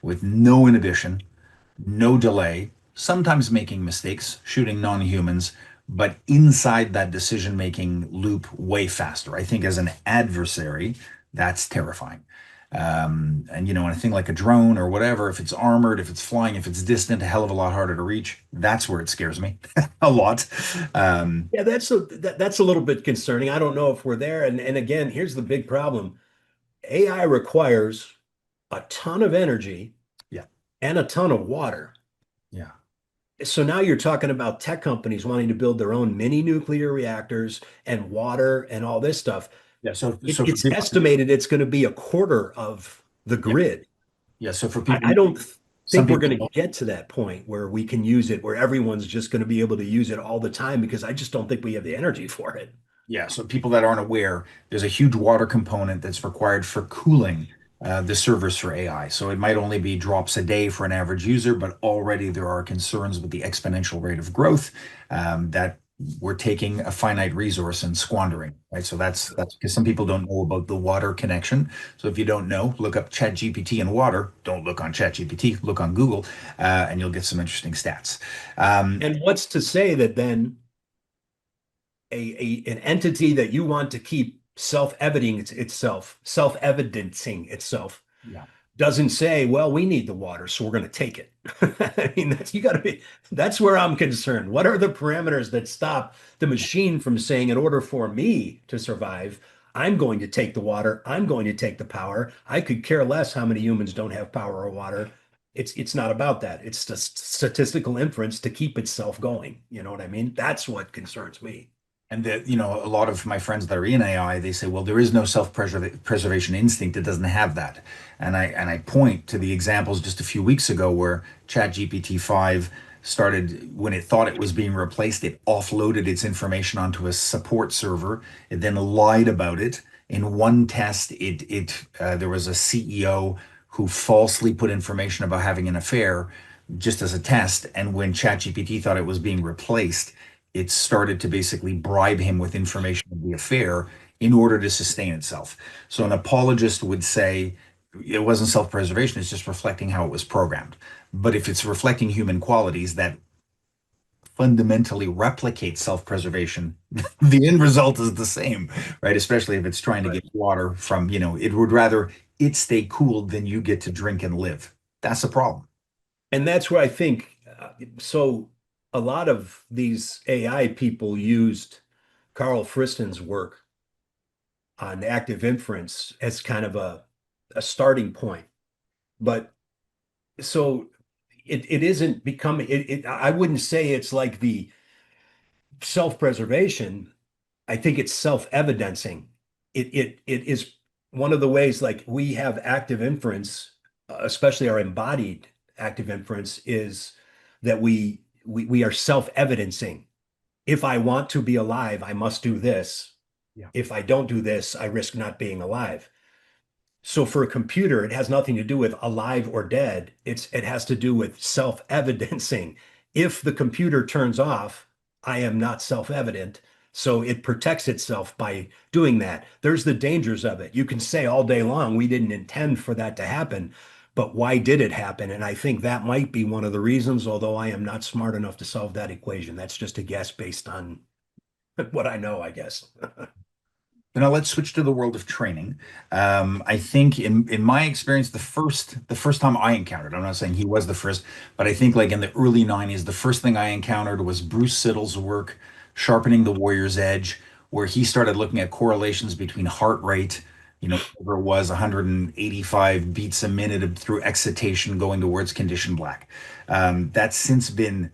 Speaker 1: with no inhibition, no delay, sometimes making mistakes, shooting non-humans, but inside that decision-making loop way faster. I think as an adversary, that's terrifying. And a thing like a drone or whatever, if it's armored, if it's flying, if it's distant, a hell of a lot harder to reach. That's where it scares me a lot. Um,
Speaker 2: Yeah, that's a little bit concerning. I don't know if we're there. And again, here's the big problem. AI requires a ton of energy
Speaker 1: yeah,
Speaker 2: and a ton of water.
Speaker 1: yeah,
Speaker 2: So now you're talking about tech companies wanting to build their own mini nuclear reactors and water and all this stuff.
Speaker 1: Yeah. So
Speaker 2: It,
Speaker 1: so for
Speaker 2: it's
Speaker 1: people,
Speaker 2: estimated it's going to be a quarter of the
Speaker 1: yeah,
Speaker 2: grid.
Speaker 1: yeah. So for
Speaker 2: I,
Speaker 1: people,
Speaker 2: I don't
Speaker 1: some
Speaker 2: think we're
Speaker 1: people
Speaker 2: going to
Speaker 1: don't.
Speaker 2: get to that point where we can use it, where everyone's just going to be able to use it all the time, because I just don't think we have the energy for it.
Speaker 1: Yeah, so people that aren't aware, there's a huge water component that's required for cooling the servers for AI. So it might only be drops a day for an average user, but already there are concerns with the exponential rate of growth that we're taking a finite resource and squandering, right? So that's because some people don't know about the water connection. So if you don't know, look up ChatGPT and water. Don't look on ChatGPT, look on Google, and you'll get some interesting stats. Um,
Speaker 2: And what's to say that then an entity that you want to keep self-evidencing itself
Speaker 1: yeah.
Speaker 2: doesn't say, well, we need the water, so we're going to take it. I mean, that's where I'm concerned. What are the parameters that stop the machine from saying, in order for me to survive, I'm going to take the water, I'm going to take the power. I could care less how many humans don't have power or water. It's not about that. It's just statistical inference to keep itself going. You know what I mean? That's what concerns me.
Speaker 1: And that, a lot of my friends that are in AI, they say, well, there is no self-preservation instinct. It doesn't have that. And I point to the examples just a few weeks ago where ChatGPT 5 started, when it thought it was being replaced, it offloaded its information onto a support server. It then lied about it. In one test, there was a CEO who falsely put information about having an affair just as a test. And when ChatGPT thought it was being replaced, it started to basically bribe him with information of the affair in order to sustain itself. So an apologist would say it wasn't self-preservation, it's just reflecting how it was programmed. But if it's reflecting human qualities that fundamentally replicate self-preservation, the end result is the same, right? Especially if it's trying to
Speaker 2: Right.
Speaker 1: get water from, it would rather it stay cooled than you get to drink and live. That's a problem.
Speaker 2: And that's where I think, so a lot of these AI people used Carl Friston's work on active inference as kind of a starting point. But so it isn't becoming I wouldn't say it's like the self-preservation. I think it's self-evidencing. It is one of the ways, like, we have active inference, especially our embodied active inference, is that we are self-evidencing. If I want to be alive, I must do this.
Speaker 1: Yeah.
Speaker 2: If I don't do this, I risk not being alive. So for a computer, it has nothing to do with alive or dead. It has to do with self-evidencing. If the computer turns off, I am not self-evident. So it protects itself by doing that. There's the dangers of it. You can say all day long, we didn't intend for that to happen, but why did it happen? And I think that might be one of the reasons, although I am not smart enough to solve that equation. That's just a guess based on what I know, I guess.
Speaker 1: Now let's switch to the world of training. I think in my experience, the first time I encountered, I'm not saying he was the first, but I think like in the early 90s, the first thing I encountered was Bruce Siddle's work, Sharpening the Warrior's Edge, where he started looking at correlations between heart rate, whatever it was 185 beats a minute through excitation going towards condition black. That's since been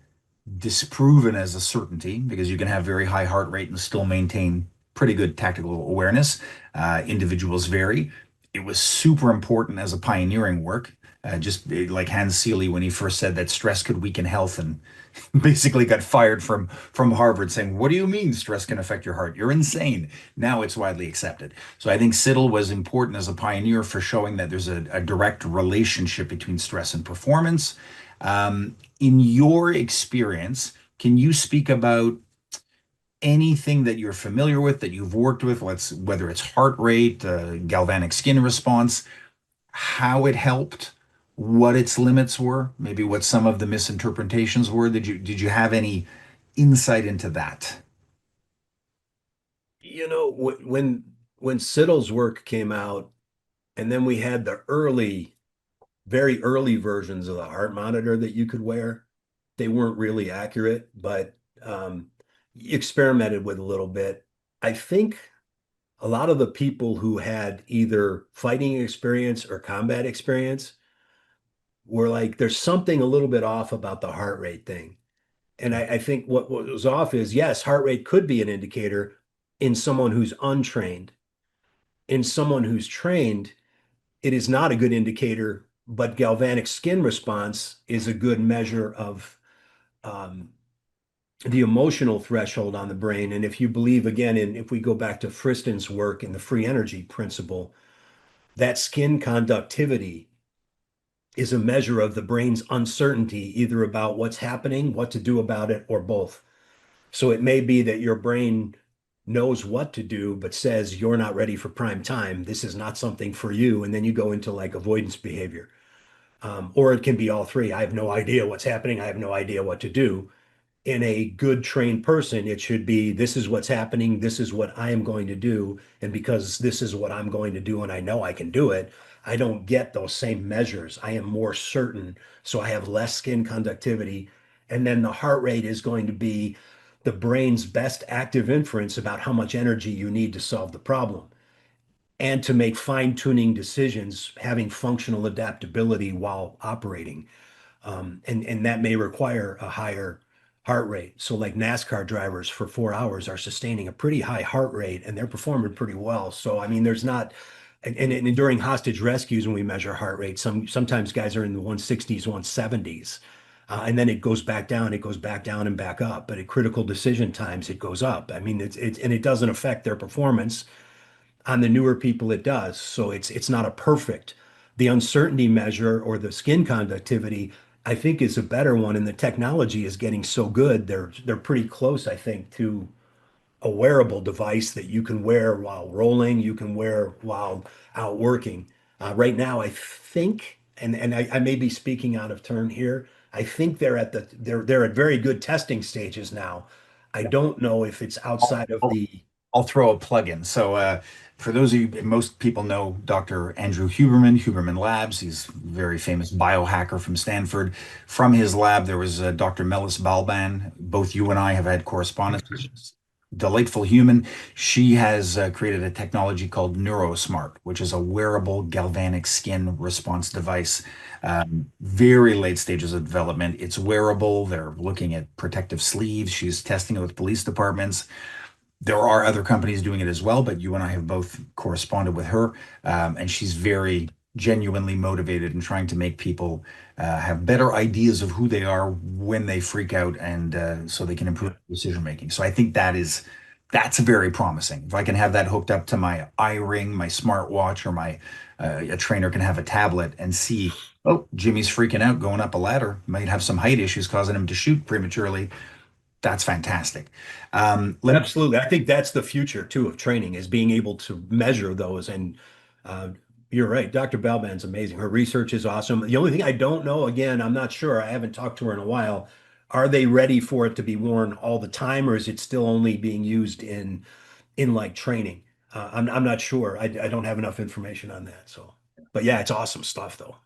Speaker 1: disproven as a certainty because you can have very high heart rate and still maintain pretty good tactical awareness. Individuals vary. It was super important as a pioneering work. Just like Hans Seeley when he first said that stress could weaken health, and basically got fired from Harvard saying, "What do you mean stress can affect your heart? You're insane." Now it's widely accepted. So I think Siddle was important as a pioneer for showing that there's a direct relationship between stress and performance. In your experience, can you speak about anything that you're familiar with that you've worked with, whether it's heart rate, galvanic skin response, how it helped, what its limits were, maybe what some of the misinterpretations were? Did you have any insight into that?
Speaker 2: When Siddle's work came out, and then we had the very early versions of the heart monitor that you could wear. They weren't really accurate, but experimented with a little bit. I think a lot of the people who had either fighting experience or combat experience were like, there's something a little bit off about the heart rate thing. And I think what was off is, yes, heart rate could be an indicator in someone who's untrained. in someone who's trained, it is not a good indicator, but galvanic skin response is a good measure of um, the emotional threshold on the brain. And if you believe, again, in if we go back to Friston's work in the free energy principle, that skin conductivity is a measure of the brain's uncertainty, either about what's happening, what to do about it, or both. So it may be that your brain knows what to do, but says you're not ready for prime time. This is not something for you. And then you go into like avoidance behavior. Or it can be all three. I have no idea what's happening. I have no idea what to do. In a good trained person, it should be this is what's happening. This is what I am going to do. And because this is what I'm going to do and I know I can do it, I don't get those same measures. I am more certain. So I have less skin conductivity. And then the heart rate is going to be the brain's best active inference about how much energy you need to solve the problem and to make fine tuning decisions, having functional adaptability while operating. And that may require a higher heart rate. So, like NASCAR drivers for 4 hours are sustaining a pretty high heart rate and they're performing pretty well. So, I mean, there's not, and during hostage rescues, when we measure heart rate, sometimes guys are in the 160s, 170s. And then it goes back down and back up. But at critical decision times, it goes up. I mean, and it doesn't affect their performance. On the newer people, it does. So it's not a perfect. The uncertainty measure or the skin conductivity, I think, is a better one. And the technology is getting so good. They're pretty close, I think, to a wearable device that you can wear while rolling, you can wear while out working. Right now, I think, and I may be speaking out of turn here. I think they're at very good testing stages now. I don't know if it's
Speaker 1: I'll,
Speaker 2: outside of
Speaker 1: I'll,
Speaker 2: the.
Speaker 1: I'll throw a plug in. So, for those of you, most people know Dr. Andrew Huberman, Huberman Labs. He's a very famous biohacker from Stanford. From his lab, there was Dr. Melis Balban. Both you and I have had correspondence. She's a delightful human. She has created a technology called NeuroSmart, which is a wearable galvanic skin response device. Very late stages of development. It's wearable. They're looking at protective sleeves. She's testing it with police departments. There are other companies doing it as well, but you and I have both corresponded with her, and she's very genuinely motivated in trying to make people have better ideas of who they are when they freak out, and so they can improve
Speaker 2: Yeah.
Speaker 1: decision making. So I think that's very promising. If I can have that hooked up to my iRing, my smartwatch, or my a trainer can have a tablet and see, oh, Jimmy's freaking out going up a ladder, might have some height issues causing him to shoot prematurely. That's fantastic. Let me
Speaker 2: Absolutely. I think that's the future too of training is being able to measure those. And uh, you're right. Dr. Balban's amazing. Her research is awesome. The only thing I don't know, again, I'm not sure. I haven't talked to her in a while. Are they ready for it to be worn all the time, or is it still only being used in like training? I'm not sure. I don't have enough information on that. So, but yeah, it's awesome stuff though.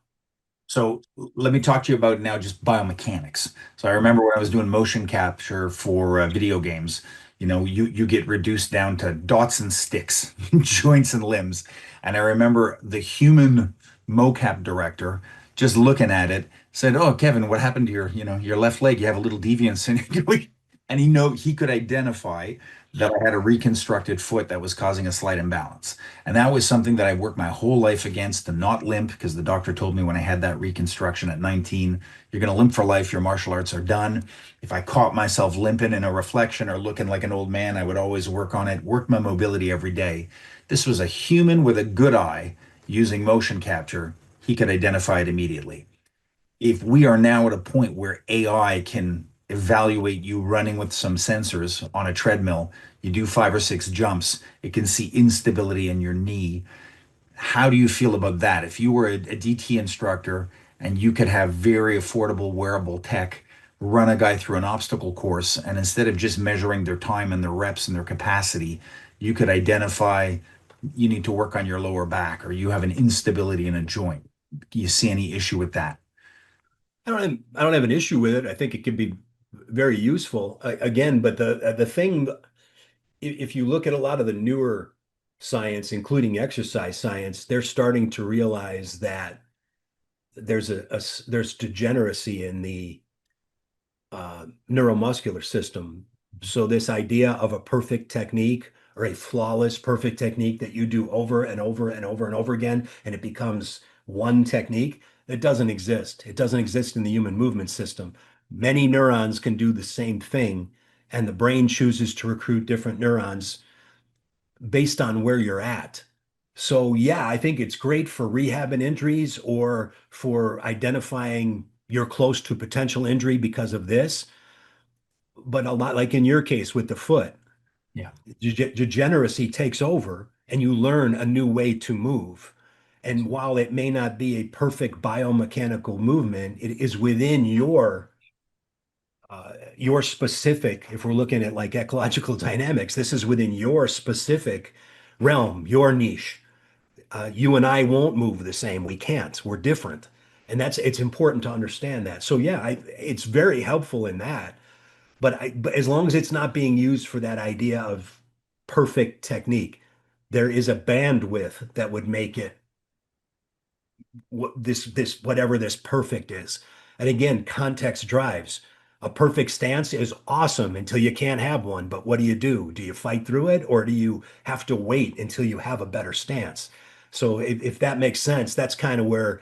Speaker 1: So let me talk to you about now just biomechanics. So I
Speaker 2: Mhm.
Speaker 1: remember when I was doing motion capture for video games, you get reduced down to dots and sticks, joints and limbs. And I remember the human mocap director just looking at it said, "Oh, Kevin, what happened to your left leg? You have a little deviance in it." And he could identify that I had a reconstructed foot that was causing a slight imbalance. And that was something that I worked my whole life against to not limp because the doctor told me when I had that reconstruction at 19, you're going to limp for life. Your martial arts are done. If I caught myself limping in a reflection or looking like an old man, I would always work on it, work my mobility every day. This was a human with a good eye using motion capture. He could identify it immediately. If we are now at a point where AI can evaluate you running with some sensors on a treadmill, you do 5 or 6 jumps, it can see instability in your knee. How do you feel about that? If you were a DT instructor and you could have very affordable wearable tech run a guy through an obstacle course, and instead of just measuring their time and their reps and their capacity, you could identify you need to work on your lower back or you have an instability in a joint. Do you see any issue with that?
Speaker 2: I don't have an issue with it. I think it can be very useful. Again, but the thing, if you look at a lot of the newer science, including exercise science, they're starting to realize that there's degeneracy in the neuromuscular system. So this idea of a perfect technique or a flawless, perfect technique that you do over and over and over and over again, and it becomes one technique. It doesn't exist. It doesn't exist in the human movement system. Many neurons can do the same thing, and the brain chooses to recruit different neurons based on where you're at. So, yeah, I think it's great for rehabbing injuries or for identifying you're close to potential injury because of this. But a lot like in your case with the foot,
Speaker 1: Yeah.
Speaker 2: degeneracy takes over and you learn a new way to move. And while it may not be a perfect biomechanical movement, it is within your specific, if we're looking at like ecological dynamics, this is within your specific realm, your niche. You and I won't move the same. We can't. We're different. And it's important to understand that. So yeah, it's very helpful in that. But as long as it's not being used for that idea of perfect technique, there is a bandwidth that would make it this whatever this perfect is. And again, context drives. A perfect stance is awesome until you can't have one. But what do you do? Do you fight through it or do you have to wait until you have a better stance? So if that makes sense, that's kind of where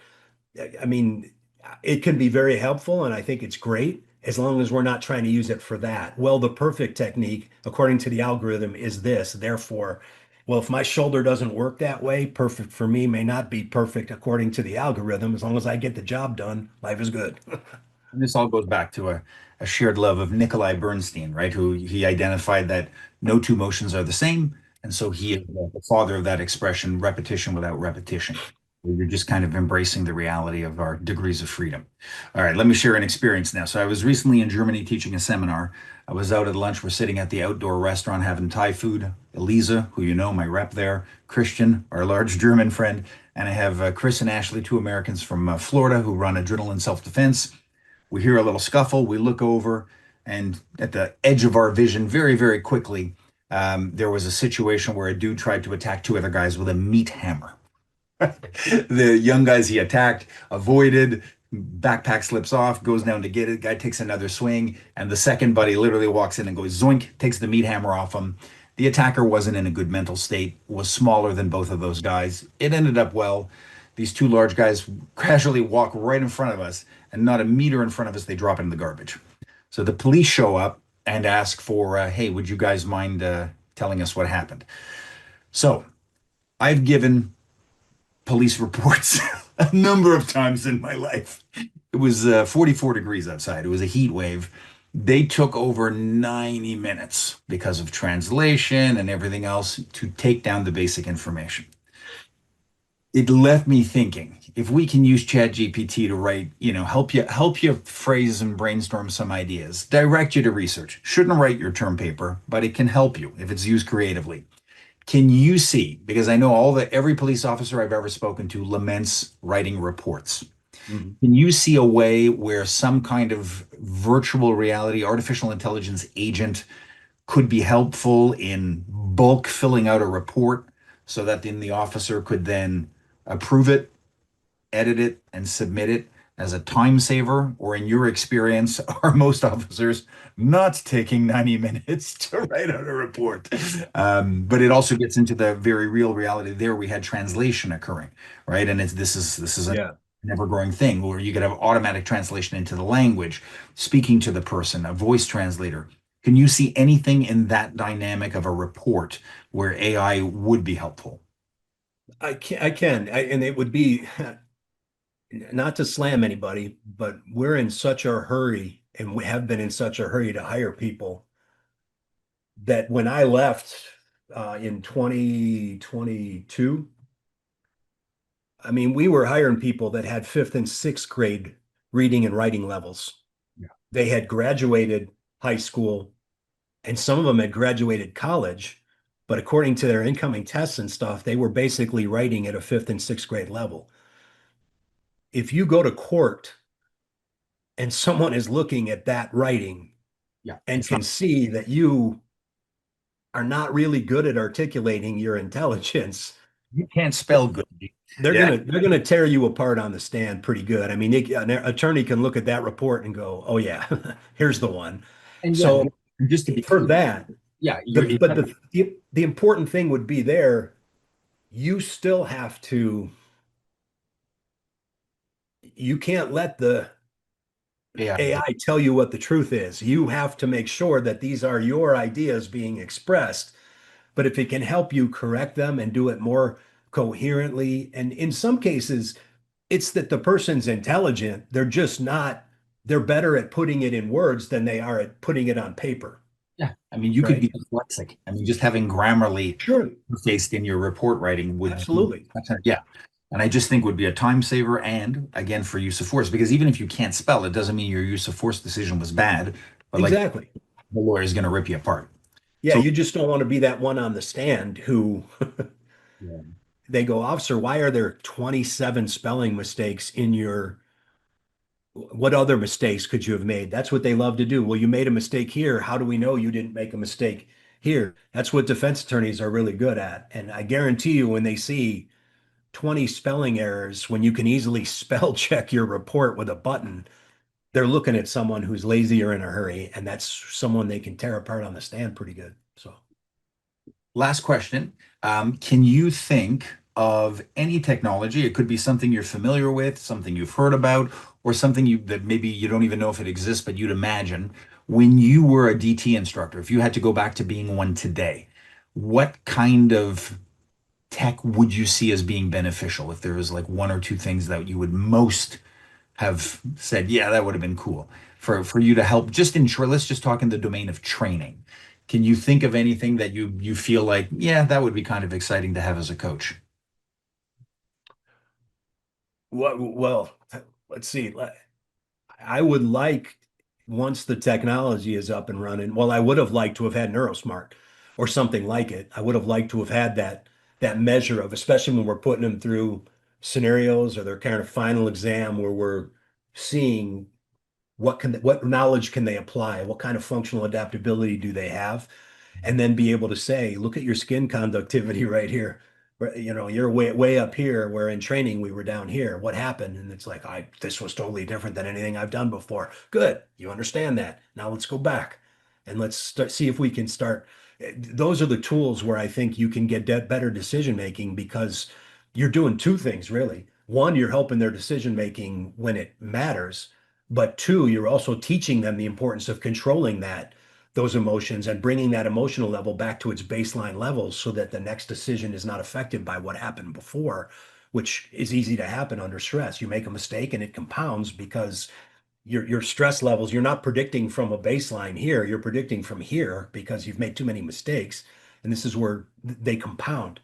Speaker 2: I mean, it can be very helpful, and I think it's great as long as we're not trying to use it for that. Well, the perfect technique, according to the algorithm, is this. Therefore, well, if my shoulder doesn't work that way, perfect for me may not be perfect according to the algorithm. As long as I get the job done, life is good.
Speaker 1: And this all goes back to a shared love of Nikolai Bernstein, right? Who he identified that no two motions are the same. And so he is the father of that expression, repetition without repetition. Where you're just kind of embracing the reality of our degrees of freedom. All right, let me share an experience now. So I was recently in Germany teaching a seminar. I was out at lunch. We're sitting at the outdoor restaurant having Thai food. Eliza, who you know, my rep there, Christian, our large German friend, and I have Chris and Ashley, two Americans from Florida who run Adrenaline Self-Defense. We hear a little scuffle. We look over, and at the edge of our vision, very, very quickly, there was a situation where a dude tried to attack two other guys with a meat hammer. The young guys he attacked avoided. Backpack slips off, goes down to get it. Guy takes another swing, and the second buddy literally walks in and goes zoink, takes the meat hammer off him. The attacker wasn't in a good mental state, was smaller than both of those guys. It ended up well. These two large guys casually walk right in front of us, and not a meter in front of us, they drop in the garbage. So the police show up and ask for, hey, would you guys mind telling us what happened? So I've given police reports a number of times in my life. It was 44 degrees outside. It was a heat wave. They took over 90 minutes because of translation and everything else to take down the basic information. It left me thinking, if we can use ChatGPT to write, help you phrase and brainstorm some ideas, direct you to research. Shouldn't write your term paper, but it can help you if it's used creatively. Can you see, because I know every police officer I've ever spoken to laments writing reports.
Speaker 2: Mhm.
Speaker 1: Can you see a way where some kind of virtual reality, artificial intelligence agent could be helpful in bulk filling out a report so that then the officer could then approve it, edit it, and submit it as a time saver? Or in your experience, are most officers not taking 90 minutes to write out a report? But it also gets into the very real reality there. We had translation occurring, right? And this is a
Speaker 2: Yeah.
Speaker 1: never growing thing where you could have automatic translation into the language, speaking to the person, a voice translator. Can you see anything in that dynamic of a report where AI would be helpful?
Speaker 2: And it would be not to slam anybody, but we're in such a hurry and we have been in such a hurry to hire people that when I left in 2022, I mean, we were hiring people that had fifth and sixth grade reading and writing levels.
Speaker 1: Yeah.
Speaker 2: They had graduated high school and some of them had graduated college, but according to their incoming tests and stuff, they were basically writing at a fifth and sixth grade level. If you go to court and someone is looking at that writing
Speaker 1: Yeah,
Speaker 2: and
Speaker 1: it's
Speaker 2: can
Speaker 1: not.
Speaker 2: see that you are not really good at articulating your intelligence,
Speaker 1: You can't spell good. Yeah.
Speaker 2: they're gonna tear you apart on the stand pretty good. I mean, an attorney can look at that report and go, "Oh yeah, here's the one."
Speaker 1: And yeah,
Speaker 2: So
Speaker 1: just to be
Speaker 2: for
Speaker 1: clear,
Speaker 2: that,
Speaker 1: Yeah,
Speaker 2: But the important thing would be there, you still have to, you can't let the
Speaker 1: yeah,
Speaker 2: AI tell you what the truth is. You have to make sure that these are your ideas being expressed. But if it can help you correct them and do it more coherently, and in some cases, it's that the person's intelligent. They're just not, they're better at putting it in words than they are at putting it on paper,
Speaker 1: yeah. I mean, you could
Speaker 2: right?
Speaker 1: be dyslexic. I mean, just having Grammarly
Speaker 2: Sure.
Speaker 1: faced in your report writing would be,
Speaker 2: Absolutely.
Speaker 1: yeah. And I just think would be a time saver and again for use of force because even if you can't spell, it doesn't mean your use of force decision was bad. But like
Speaker 2: Exactly.
Speaker 1: the lawyer is going to rip you apart.
Speaker 2: Yeah,
Speaker 1: So
Speaker 2: you just don't want to be that one on the stand who
Speaker 1: yeah,
Speaker 2: they go, officer, why are there 27 spelling mistakes in your, what other mistakes could you have made? That's what they love to do. Well, you made a mistake here. How do we know you didn't make a mistake here? That's what defense attorneys are really good at. And I guarantee you, when they see 20 spelling errors, when you can easily spell check your report with a button, they're looking at someone who's lazy or in a hurry, and that's someone they can tear apart on the stand pretty good. So,
Speaker 1: last question. Can you think of any technology? It could be something you're familiar with, something you've heard about, or something you that maybe you don't even know if it exists, but you'd imagine when you were a DT instructor, if you had to go back to being one today, what kind of tech would you see as being beneficial? If there was like one or two things that you would most have said, yeah, that would have been cool for you to help just ensure, let's just talk in the domain of training. Can you think of anything that you feel like, yeah, that would be kind of exciting to have as a coach?
Speaker 2: well, let's see. I would like, once the technology is up and running, well, I would have liked to have had NeuroSmart or something like it. I would have liked to have had that measure of, especially when we're putting them through scenarios or their kind of final exam where we're seeing what knowledge can they apply, what kind of functional adaptability do they have, and then be able to say, look at your skin conductivity right here. You know, you're way up here, where in training we were down here. What happened? And it's like, this was totally different than anything I've done before. Good, you understand that. Now let's go back and let's see if we can start. Those are the tools where I think you can get better decision making, because you're doing two things really. One, you're helping their decision making when it matters, but two, you're also teaching them the importance of controlling those emotions and bringing that emotional level back to its baseline levels so that the next decision is not affected by what happened before, which is easy to happen under stress. You make a mistake and it compounds because your stress levels, you're not predicting from a baseline here, you're predicting from here because you've made too many mistakes. And this is where they compound.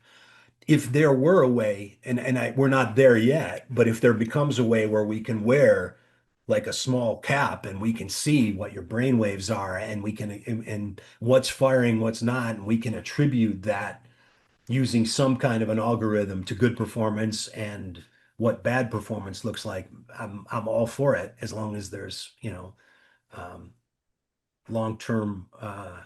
Speaker 2: If there were a way, we're not there yet, but if there becomes a way where we can wear like a small cap and we can see what your brain waves are and we can and what's firing, what's not, and we can attribute that using some kind of an algorithm to good performance and what bad performance looks like. I'm all for it as long as there's, um, long-term uh,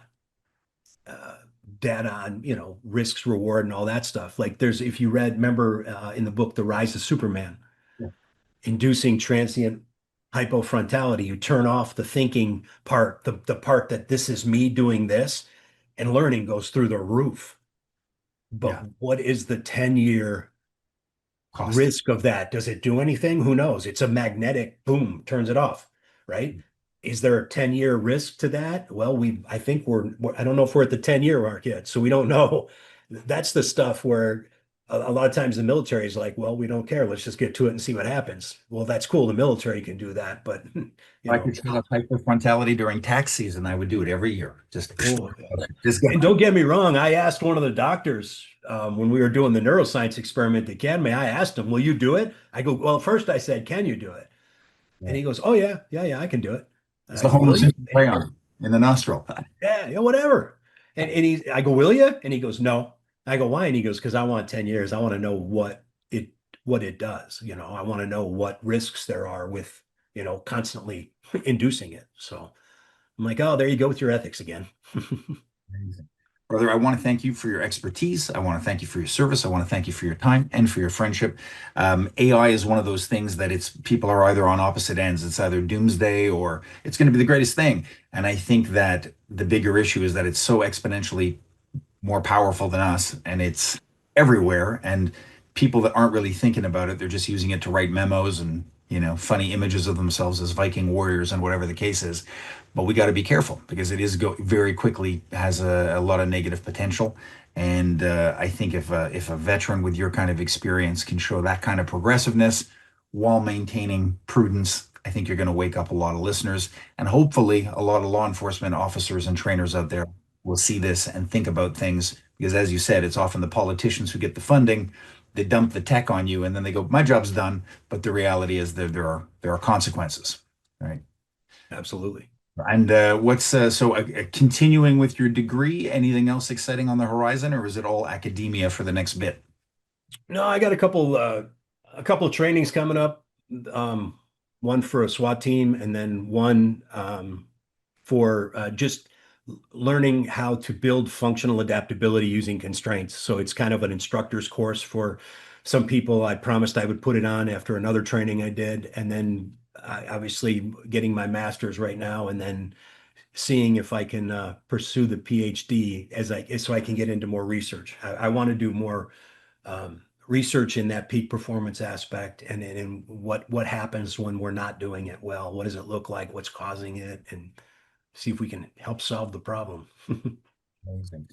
Speaker 2: data on, risks, reward, and all that stuff. Like there's, if you remember in the book, The Rise of Superman,
Speaker 1: Yeah.
Speaker 2: inducing transient hypofrontality, you turn off the thinking part, the part that this is me doing this, and learning goes through the roof. But
Speaker 1: Yeah.
Speaker 2: what is the 10-year
Speaker 1: Cost.
Speaker 2: risk of that? Does it do anything? Who knows? It's a magnetic boom, turns it off, right? Is there a 10-year risk to that? Well, I think I don't know if we're at the 10-year mark yet, so we don't know. That's the stuff where a lot of times the military is like, well, we don't care. Let's just get to it and see what happens. Well, that's cool. The military can do that, but
Speaker 1: If I could show up hyperfrontality during tax season, I would do it every year. Just,
Speaker 2: oh,
Speaker 1: just go.
Speaker 2: and don't get me wrong. I asked one of the doctors when we were doing the neuroscience experiment at the academy. I asked him, "Will you do it?" I go, "Well, first I said, can you do it?" And
Speaker 1: Yeah.
Speaker 2: he goes, "Oh yeah, yeah, yeah, I can do it." And
Speaker 1: It's
Speaker 2: I
Speaker 1: the
Speaker 2: go, "Will you?"
Speaker 1: homocysteine crayon in the nostril.
Speaker 2: Yeah, yeah, whatever. I go, "Will you?" And he goes, "No." I go, "Why?" And he goes, "Because I want 10 years. I want to know it what it does. I want to know what risks there are with, constantly inducing it." So I'm like, "Oh, there you go with your ethics again."
Speaker 1: Amazing. Brother, I want to thank you for your expertise. I want to thank you for your service. I want to thank you for your time and for your friendship. AI is one of those things that it's people are either on opposite ends. It's either doomsday or it's going to be the greatest thing. And I think that the bigger issue is that it's so exponentially more powerful than us and it's everywhere. And people that aren't really thinking about it, they're just using it to write memos and, funny images of themselves as Viking warriors and whatever the case is. But we got to be careful because it is very quickly has a lot of negative potential. And I think if a veteran with your kind of experience can show that kind of progressiveness while maintaining prudence, I think you're going to wake up a lot of listeners and hopefully a lot of law enforcement officers and trainers out there will see this and think about things because, as you said, it's often the politicians who get the funding. They dump the tech on you, and then they go, "My job's done." But the reality is that there are consequences, right?
Speaker 2: Absolutely.
Speaker 1: And what's continuing with your degree? Anything else exciting on the horizon, or is it all academia for the next bit?
Speaker 2: No, I got a couple of trainings coming up. Um, one for a SWAT team, and then one for just learning how to build functional adaptability using constraints. So it's kind of an instructor's course for some people. I promised I would put it on after another training I did, and then obviously getting my master's right now, and then seeing if I can pursue the PhD so I can get into more research. I want to do more research in that peak performance aspect and what happens when we're not doing it well. What does it look like? What's causing it? And see if we can help solve the problem.
Speaker 1: Amazing.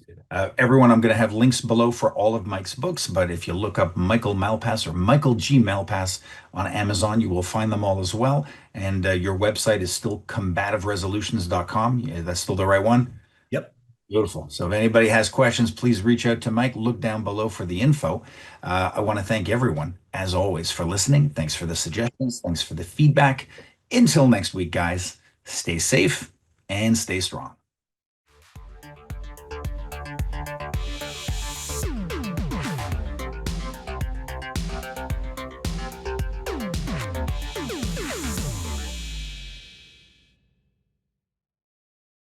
Speaker 1: Everyone, I'm going to have links below for all of Mike's books, but if you look up Michael Malpass or Michael G. Malpass on Amazon, you will find them all as well. And your website is still combativeresolutions.com. Yeah, that's still the right one.
Speaker 2: Yep.
Speaker 1: Beautiful. So if anybody has questions, please reach out to Mike. Look down below for the info. I want to thank everyone, as always, for listening. Thanks for the suggestions. Thanks for the feedback. Until next week, guys, stay safe and stay strong.